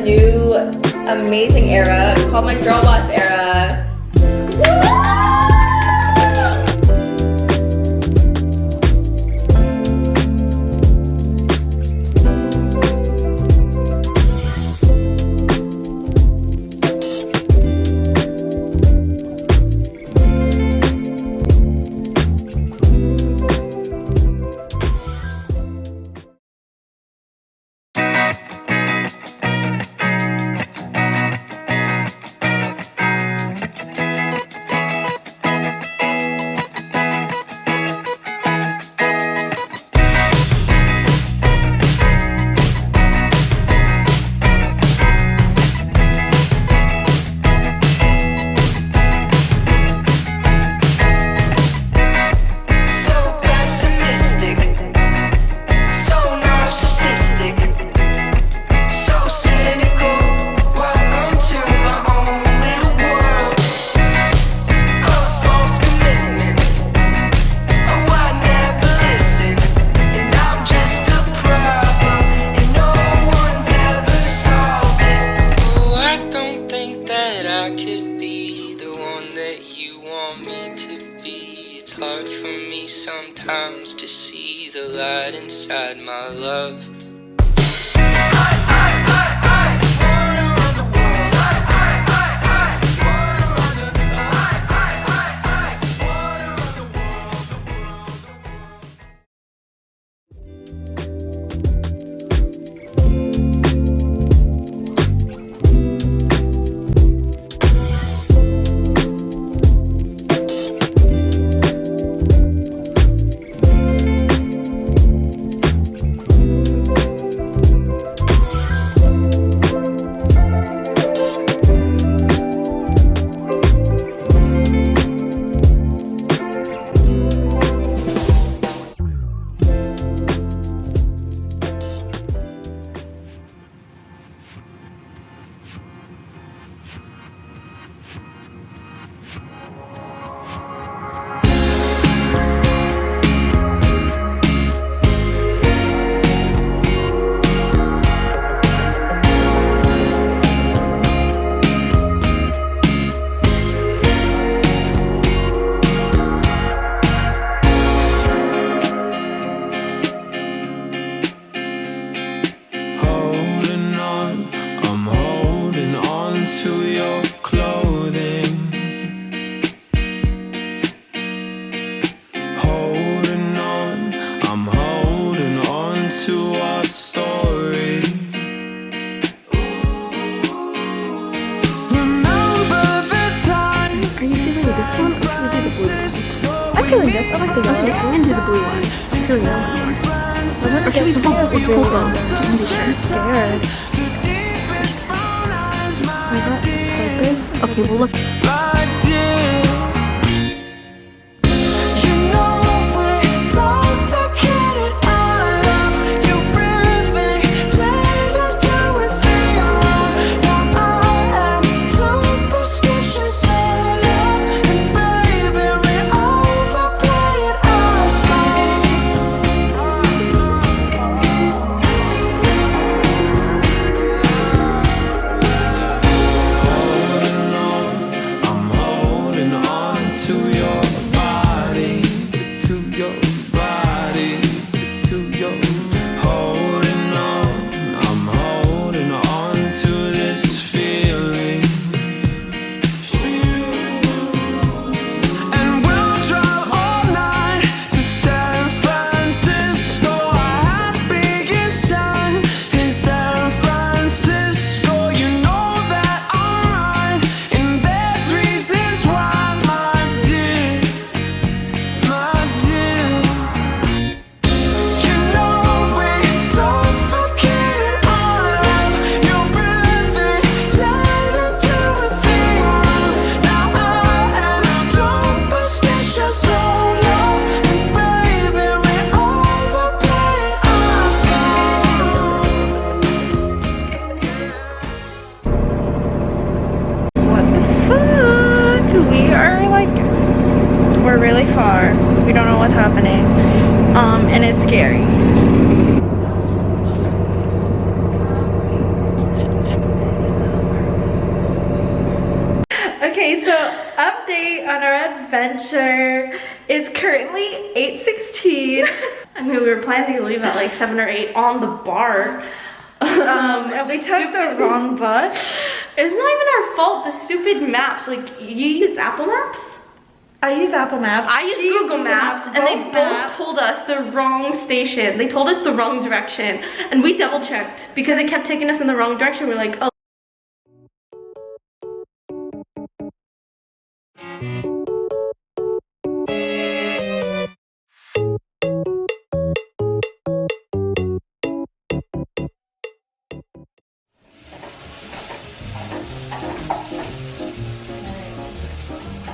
new amazing era called my girl boss era. It's hard for me sometimes to see the light inside my love. To your clothing, holding on, I'm holding on to our story. Remember the time. Are you feeling this one or should we do the blue one? I'm feeling this. I like the yellow. We're gonna do the blue one. I'm feeling yellow one. Or should we both do both? Just to be scared. Okay, we'll look. on our adventure. It's currently 8:16. I mean, we were planning to leave at like 7 or 8 on the bar. We took the wrong bus. It's not even our fault, the stupid maps. Like, you use Apple Maps? I use Apple Maps. I use Google Maps, and they both told us the wrong station. They told us the wrong direction, and we double checked because it kept taking us in the wrong direction. We're like, oh.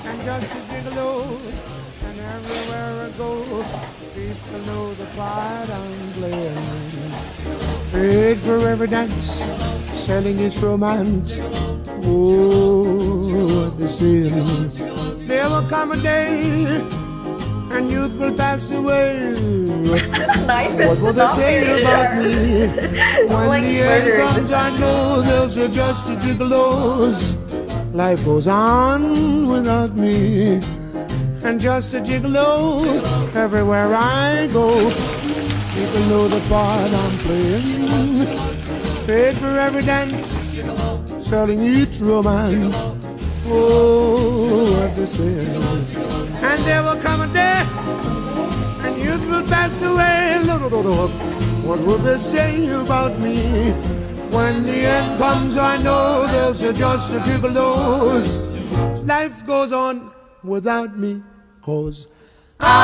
And just a gigolo, and everywhere I go, people know the part I'm playing. Paid for every dance, selling its romance. Oh, the sin. There will come a day, and youth will pass away. What will they say about me? When like the end comes, I know there's just a gigolos. Life goes on without me, and just a gigolo everywhere I go. People know the part I'm playing. Paid for every dance, selling each romance. Oh, what they say. And there will come a day, and youth will pass away. What will they say about me? When the end comes, I know there's just a gigolos. Life goes on without me, 'cause I